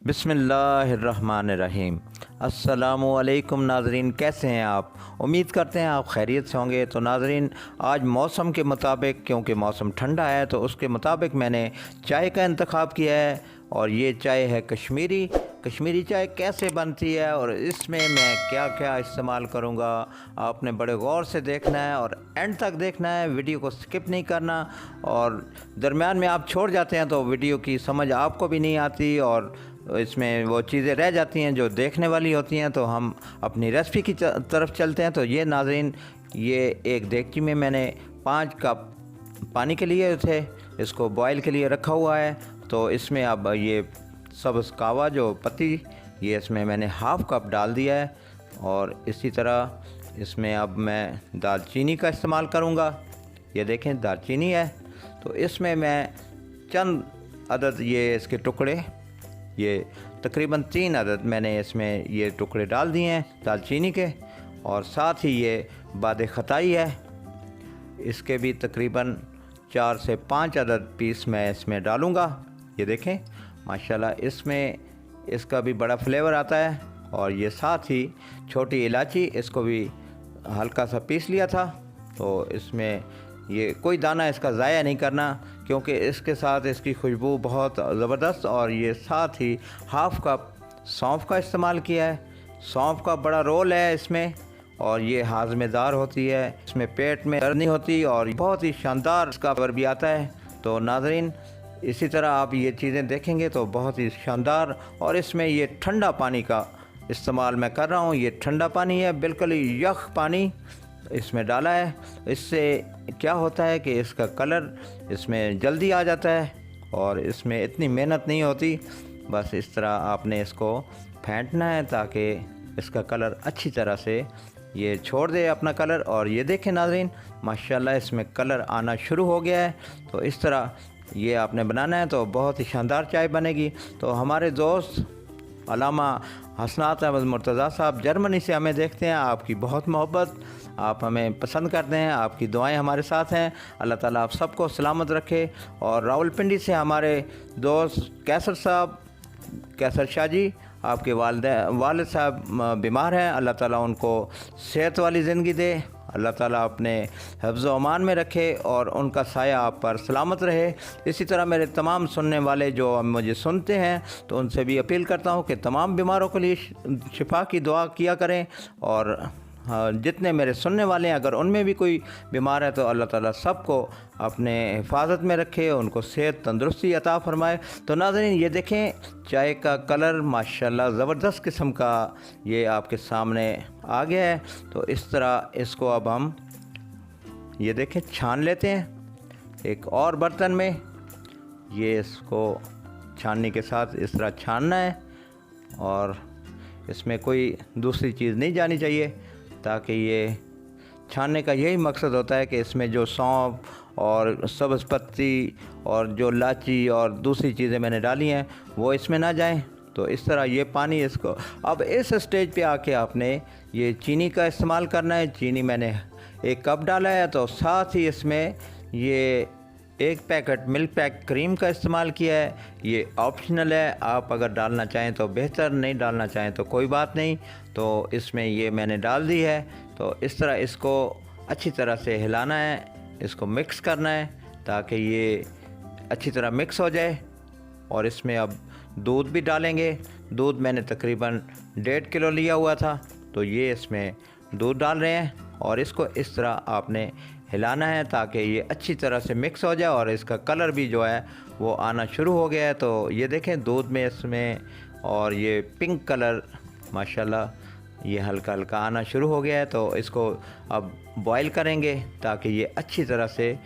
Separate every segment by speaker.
Speaker 1: बिस्मिल्लाहिर्रहमानिर्रहीम। अस्सलामु अलैकुम नाज़रीन, कैसे हैं आप? उम्मीद करते हैं आप खैरियत से होंगे। तो नाज़रीन, आज मौसम के मुताबिक, क्योंकि मौसम ठंडा है, तो उसके मुताबिक मैंने चाय का इंतखाब किया है। और ये चाय है कश्मीरी चाय। कैसे बनती है और इसमें मैं क्या क्या इस्तेमाल करूँगा, आपने बड़े गौर से देखना है और एंड तक देखना है, वीडियो को स्किप नहीं करना। और दरमियान में आप छोड़ जाते हैं तो वीडियो की समझ आपको भी नहीं आती और इसमें वो चीज़ें रह जाती हैं जो देखने वाली होती हैं। तो हम अपनी रेसिपी की तरफ चलते हैं। तो ये नाज़रीन, ये एक देगची में मैंने 5 कप पानी के लिए थे, इसको बॉयल के लिए रखा हुआ है। तो इसमें अब ये सब्ज़ कहवा जो पत्ती, ये इसमें मैंने हाफ़ कप डाल दिया है। और इसी तरह इसमें अब मैं दालचीनी का इस्तेमाल करूँगा। ये देखें, दालचीनी है। तो इसमें मैं चंद अदद ये इसके टुकड़े, ये तकरीबन 3 अदद मैंने इसमें ये टुकड़े डाल दिए हैं दालचीनी के। और साथ ही ये बाद खताई है, इसके भी तकरीबन 4 से 5 अदद पीस मैं इसमें डालूँगा। ये देखें माशाल्लाह, इसमें इसका भी बड़ा फ्लेवर आता है। और ये साथ ही छोटी इलायची, इसको भी हल्का सा पीस लिया था। तो इसमें ये कोई दाना इसका ज़ाया नहीं करना, क्योंकि इसके साथ इसकी खुशबू बहुत ज़बरदस्त। और ये साथ ही हाफ़ कप सौंफ का इस्तेमाल किया है। सौंफ का बड़ा रोल है इसमें, और ये हाज़मेदार होती है, इसमें पेट में दर्द नहीं होती और बहुत ही शानदार इसका फ्लेवर भी आता है। तो नाज़रीन, इसी तरह आप ये चीज़ें देखेंगे तो बहुत ही शानदार। और इसमें ये ठंडा पानी का इस्तेमाल मैं कर रहा हूँ। ये ठंडा पानी है, बिल्कुल ही यख पानी इसमें डाला है। इससे क्या होता है कि इसका कलर इसमें जल्दी आ जाता है और इसमें इतनी मेहनत नहीं होती। बस इस तरह आपने इसको फेंटना है ताकि इसका कलर अच्छी तरह से ये छोड़ दे अपना कलर। और ये देखें नाज़रीन, माशाल्लाह इसमें कलर आना शुरू हो गया है। तो इस तरह ये आपने बनाना है तो बहुत ही शानदार चाय बनेगी। तो हमारे दोस्त अल्लामा हसनात अहमद मुर्तज़ा साहब जर्मनी से हमें देखते हैं। आपकी बहुत मोहब्बत, आप हमें पसंद करते हैं, आपकी दुआएं हमारे साथ हैं। अल्लाह ताला आप सबको सलामत रखे। और रावलपिंडी से हमारे दोस्त कैसर साहब, कैसर शाह जी, आपके वालिद साहब बीमार हैं। अल्लाह ताला उनको सेहत वाली ज़िंदगी दे। अल्लाह ताला अपने हिफ्ज़ व अमान में रखे और उनका साया आप पर सलामत रहे। इसी तरह मेरे तमाम सुनने वाले जो मुझे सुनते हैं, तो उनसे भी अपील करता हूँ कि तमाम बीमारों के लिए शिफा की दुआ किया करें। और जितने मेरे सुनने वाले हैं, अगर उनमें भी कोई बीमार है तो अल्लाह ताला सबको अपने हिफाजत में रखे, उनको सेहत तंदुरुस्ती अता फ़रमाए। तो नाज़रीन, ये देखें चाय का कलर माशाल्लाह ज़बरदस्त किस्म का ये आपके सामने आ गया है। तो इस तरह इसको अब हम ये देखें छान लेते हैं एक और बर्तन में। ये इसको छाननी के साथ इस तरह छानना है और इसमें कोई दूसरी चीज़ नहीं जानी चाहिए, ताकि ये छानने का यही मकसद होता है कि इसमें जो सौंफ और सब्ज़ पत्ती और जो इलायची और दूसरी चीज़ें मैंने डाली हैं वो इसमें ना जाएं। तो इस तरह ये पानी, इसको अब इस स्टेज पे आके आपने ये चीनी का इस्तेमाल करना है। चीनी मैंने 1 कप डाला है। तो साथ ही इसमें ये 1 पैकेट मिल्क पैक क्रीम का इस्तेमाल किया है। ये ऑप्शनल है, आप अगर डालना चाहें तो बेहतर, नहीं डालना चाहें तो कोई बात नहीं। तो इसमें ये मैंने डाल दी है। तो इस तरह इसको अच्छी तरह से हिलाना है, इसको मिक्स करना है ताकि ये अच्छी तरह मिक्स हो जाए। और इसमें अब दूध भी डालेंगे। दूध मैंने तकरीबन 1.5 किलो लिया हुआ था। तो ये इसमें दूध डाल रहे हैं और इसको इस तरह आपने हिलाना है ताकि ये अच्छी तरह से मिक्स हो जाए। और इसका कलर भी जो है वो आना शुरू हो गया है। तो ये देखें दूध में इसमें, और ये पिंक कलर माशाल्लाह ये हल्का हल्का आना शुरू हो गया है। तो इसको अब बॉईल करेंगे ताकि ये अच्छी तरह से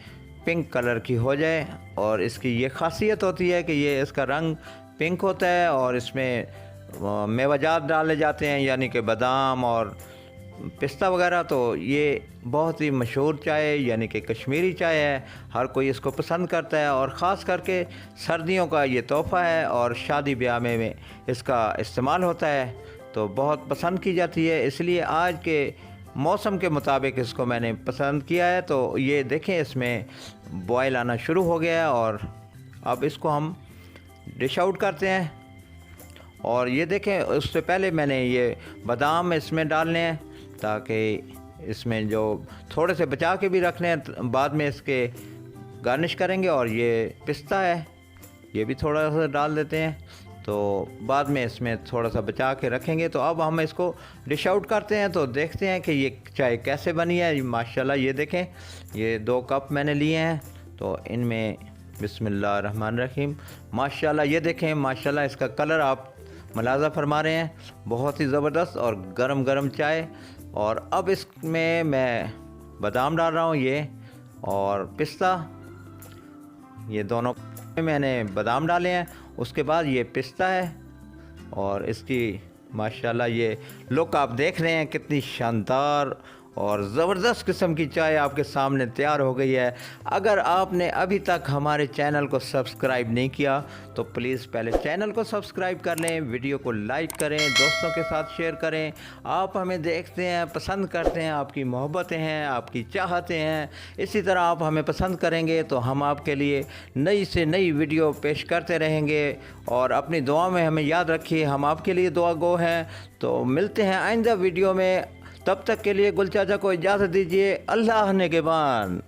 Speaker 1: पिंक कलर की हो जाए। और इसकी ये ख़ासियत होती है कि ये इसका रंग पिंक होता है और इसमें मेवाजात डाले जाते हैं, यानी कि बादाम और पिस्ता वगैरह। तो ये बहुत ही मशहूर चाय यानी कि कश्मीरी चाय है। हर कोई इसको पसंद करता है और ख़ास करके सर्दियों का ये तोहफ़ा है और शादी ब्याह में इसका इस्तेमाल होता है, तो बहुत पसंद की जाती है। इसलिए आज के मौसम के मुताबिक इसको मैंने पसंद किया है। तो ये देखें इसमें बॉयल आना शुरू हो गया है और अब इसको हम डिश आउट करते हैं। और ये देखें, उससे पहले मैंने ये बादाम इसमें डालने हैं ताकि इसमें जो थोड़े से बचा के भी रखने हैं, बाद में इसके गार्निश करेंगे। और ये पिस्ता है, ये भी थोड़ा सा डाल देते हैं, तो बाद में इसमें थोड़ा सा बचा के रखेंगे। तो अब हम इसको डिश आउट करते हैं, तो देखते हैं कि ये चाय कैसे बनी है। माशाल्लाह ये देखें, ये 2 कप मैंने लिए हैं, तो इनमें बिस्मिल्लाहिर्रहमानिर्रहीम माशाल्लाह ये देखें, माशाल्लाह इसका कलर आप मुलाज़ा फरमा रहे हैं, बहुत ही ज़बरदस्त और गरम गरम चाय। और अब इसमें मैं बादाम डाल रहा हूँ, ये और पिस्ता, ये दोनों मैंने बादाम डाले हैं। उसके बाद ये पिस्ता है और इसकी माशाल्लाह ये लुक आप देख रहे हैं, कितनी शानदार और ज़बरदस्त किस्म की चाय आपके सामने तैयार हो गई है। अगर आपने अभी तक हमारे चैनल को सब्सक्राइब नहीं किया तो प्लीज़ पहले चैनल को सब्सक्राइब कर लें, वीडियो को लाइक करें, दोस्तों के साथ शेयर करें। आप हमें देखते हैं, पसंद करते हैं, आपकी मोहब्बतें हैं, आपकी चाहते हैं। इसी तरह आप हमें पसंद करेंगे तो हम आपके लिए नई से नई वीडियो पेश करते रहेंगे। और अपनी दुआ में हमें याद रखिए, हम आपके लिए दुआ गो हैं। तो मिलते हैं आइंदा वीडियो में, तब तक के लिए गुल चाचा को इजाज़त दीजिए। अल्लाह ने के बान।